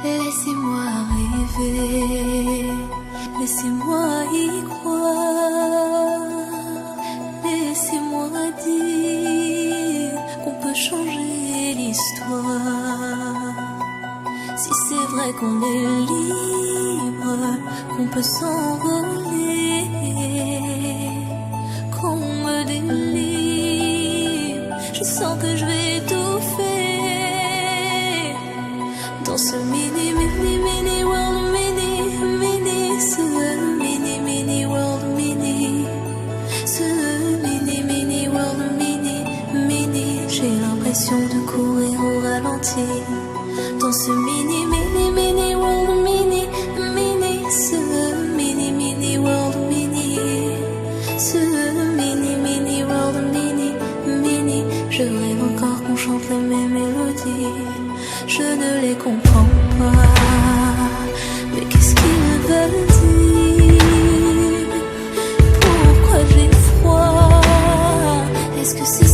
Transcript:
Laissez-moi rêver, laissez-moi y croire, laissez-moi dire qu'on peut changer l'histoire. Si c'est vrai qu'on est libre, qu'on peut s'envoler, qu'on me délivre, je sens que je vais étouffer dans ce mini world, ce mini world, ce mini world, j'ai l'impression de courir au ralenti dans ce mini world, ce mini world, ce mini world, je rêve encore qu'on chante les mêmes mélodies. Je ne les comprends pas, mais qu'est-ce qu'ils veulent dire? Pourquoi j'ai froid? Est-ce que c'est